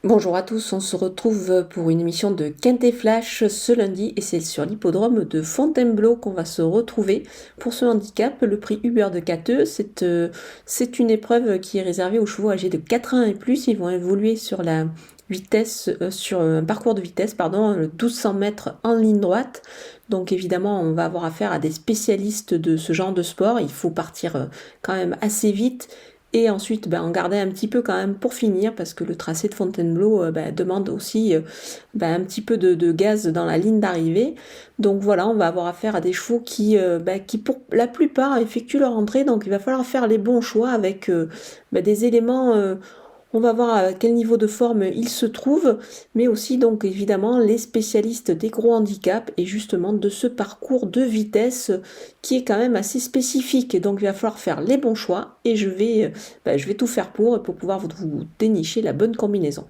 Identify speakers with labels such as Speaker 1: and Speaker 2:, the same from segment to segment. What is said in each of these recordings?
Speaker 1: Bonjour à tous, on se retrouve pour une émission de Quintet Flash ce lundi et c'est sur l'hippodrome de Fontainebleau qu'on va se retrouver pour ce handicap. Le prix Uber de Cateux, c'est une épreuve qui est réservée aux chevaux âgés de 4 ans et plus. Ils vont évoluer sur la vitesse, sur un parcours de vitesse, pardon, 1200 mètres en ligne droite. Donc évidemment, on va avoir affaire à des spécialistes de ce genre de sport. Il faut partir quand même assez vite. Et ensuite, en garder un petit peu quand même pour finir, parce que le tracé de Fontainebleau demande aussi un petit peu de gaz dans la ligne d'arrivée. Donc voilà, on va avoir affaire à des chevaux qui pour la plupart effectuent leur entrée. Donc il va falloir faire les bons choix avec des éléments. On va voir à quel niveau de forme il se trouve, mais aussi donc évidemment les spécialistes des gros handicaps et justement de ce parcours de vitesse qui est quand même assez spécifique. Et donc il va falloir faire les bons choix et je vais tout faire pour pouvoir vous dénicher la bonne combinaison.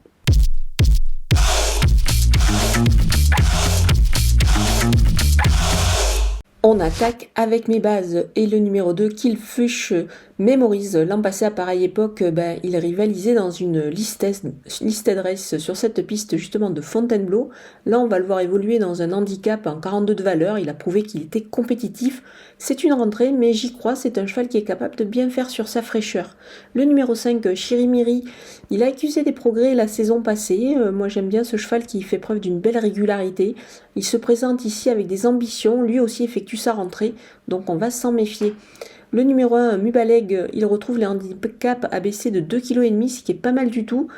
Speaker 1: On attaque avec mes bases et le numéro 2, Killfush, mémorise. L'an passé, à pareille époque, il rivalisait dans une listed race sur cette piste justement de Fontainebleau. Là, on va le voir évoluer dans un handicap en 42 de valeur. Il a prouvé qu'il était compétitif. C'est une rentrée, mais j'y crois, c'est un cheval qui est capable de bien faire sur sa fraîcheur. Le numéro 5, Chirimiri, il a accusé des progrès la saison passée. Moi, j'aime bien ce cheval qui fait preuve d'une belle régularité. Il se présente ici avec des ambitions, lui aussi effectue sa rentrée, donc on va s'en méfier. Le numéro 1, Mubaleg, il retrouve les handicaps abaissés de 2,5 kg, ce qui est pas mal du tout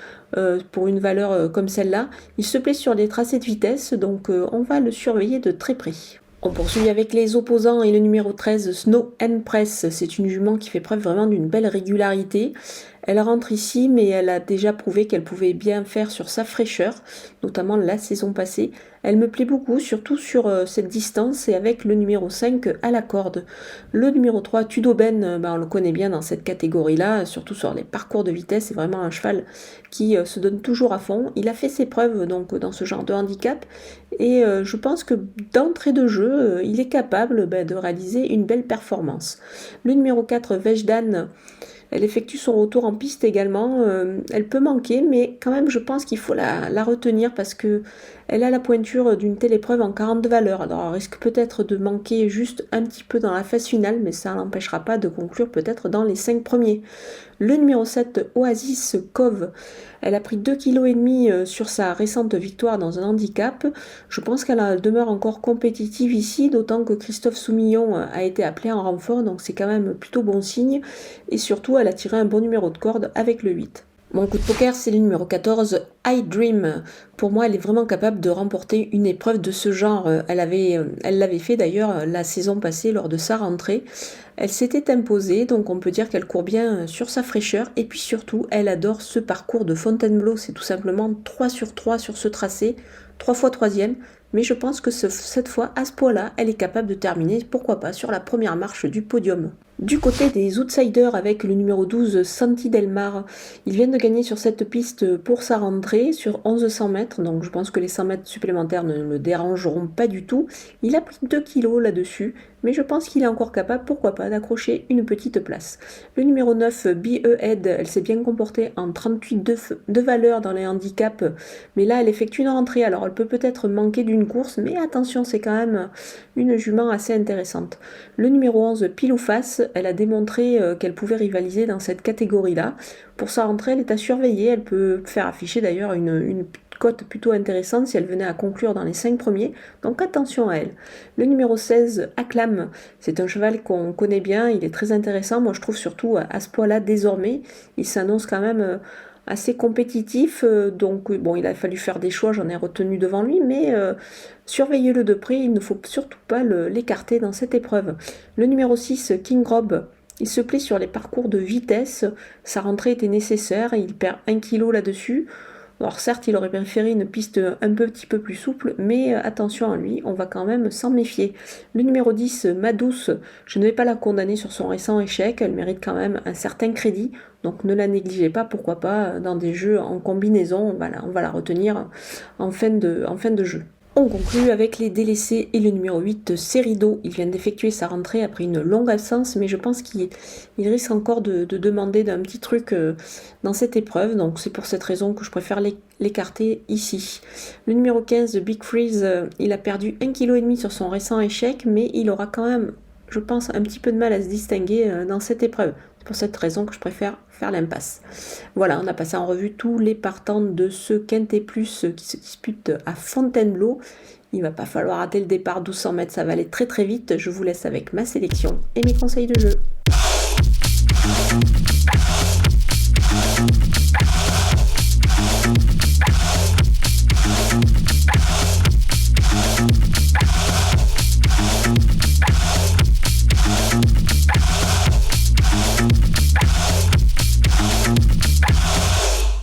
Speaker 1: pour une valeur comme celle-là. Il se plaît sur des tracés de vitesse, donc on va le surveiller de très près. On poursuit avec les opposants et le numéro 13, Snow and Press. C'est une jument qui fait preuve vraiment d'une belle régularité. Elle rentre ici, mais elle a déjà prouvé qu'elle pouvait bien faire sur sa fraîcheur, notamment la saison passée. Elle me plaît beaucoup, surtout sur cette distance et avec le numéro 5 à la corde. Le numéro 3, Tudoben, on le connaît bien dans cette catégorie-là, surtout sur les parcours de vitesse. C'est vraiment un cheval qui se donne toujours à fond. Il a fait ses preuves donc dans ce genre de handicap et je pense que d'entrée de jeu, il est capable de réaliser une belle performance. Le numéro 4, Vejdan, elle effectue son retour en piste également. Elle peut manquer, mais quand même, je pense qu'il faut la retenir parce que elle a la pointure d'une telle épreuve en 42 valeurs. Alors, elle risque peut-être de manquer juste un petit peu dans la phase finale, mais ça l'empêchera pas de conclure peut-être dans les 5 premiers. Le numéro 7, Oasis Cove, elle a pris 2,5 kg sur sa récente victoire dans un handicap. Je pense qu'elle demeure encore compétitive ici, d'autant que Christophe Soumillon a été appelé en renfort, donc c'est quand même plutôt bon signe. Et surtout, elle a tiré un bon numéro de corde avec le 8. Mon coup de poker, c'est le numéro 14, I Dream. Pour moi, elle est vraiment capable de remporter une épreuve de ce genre. Elle l'avait fait d'ailleurs la saison passée lors de sa rentrée. Elle s'était imposée, donc on peut dire qu'elle court bien sur sa fraîcheur. Et puis surtout, elle adore ce parcours de Fontainebleau. C'est tout simplement 3 sur 3 sur ce tracé, 3 fois 3e. Mais je pense que cette fois, à ce point-là, elle est capable de terminer, pourquoi pas, sur la première marche du podium. Du côté des outsiders avec le numéro 12, Santi Delmar, il vient de gagner sur cette piste pour sa rentrée sur 1100 mètres, donc je pense que les 100 mètres supplémentaires ne le dérangeront pas du tout. Il a pris 2 kilos là-dessus, mais je pense qu'il est encore capable, pourquoi pas, d'accrocher une petite place. Le numéro 9, Be-A-Head, elle s'est bien comportée en 38 de valeur dans les handicaps, mais là elle effectue une rentrée, alors elle peut peut-être manquer d'une course, mais attention, c'est quand même une jument assez intéressante. Le numéro 11, Pile ou Face, elle a démontré qu'elle pouvait rivaliser dans cette catégorie-là. Pour sa rentrée, elle est à surveiller. Elle peut faire afficher d'ailleurs une cote plutôt intéressante si elle venait à conclure dans les 5 premiers. Donc attention à elle. Le numéro 16, Acclam, c'est un cheval qu'on connaît bien. Il est très intéressant. Moi, je trouve surtout à ce poids-là désormais. Il s'annonce quand même assez compétitif, donc bon, il a fallu faire des choix, j'en ai retenu devant lui, mais surveillez-le de près, il ne faut surtout pas l'écarter dans cette épreuve. Le numéro 6, King Rob, il se plaît sur les parcours de vitesse, sa rentrée était nécessaire, il perd 1 kg là-dessus. Alors certes, il aurait préféré une piste un petit peu plus souple, mais attention à lui, on va quand même s'en méfier. Le numéro 10, Madouce, je ne vais pas la condamner sur son récent échec, elle mérite quand même un certain crédit, donc ne la négligez pas, pourquoi pas, dans des jeux en combinaison, on va la retenir en fin de jeu. On conclut avec les délaissés et le numéro 8, Cerido. Il vient d'effectuer sa rentrée après une longue absence, mais je pense qu'il risque encore de demander d'un petit truc dans cette épreuve. Donc c'est pour cette raison que je préfère l'écarter ici. Le numéro 15, Big Freeze, il a perdu 1,5 kg sur son récent échec, mais il aura quand même, je pense, un petit peu de mal à se distinguer dans cette épreuve. C'est pour cette raison que je préfère faire l'impasse. Voilà, on a passé en revue tous les partants de ce Quintet Plus qui se disputent à Fontainebleau. Il va pas falloir rater le départ, 1200 mètres, ça va aller très très vite. Je vous laisse avec ma sélection et mes conseils de jeu.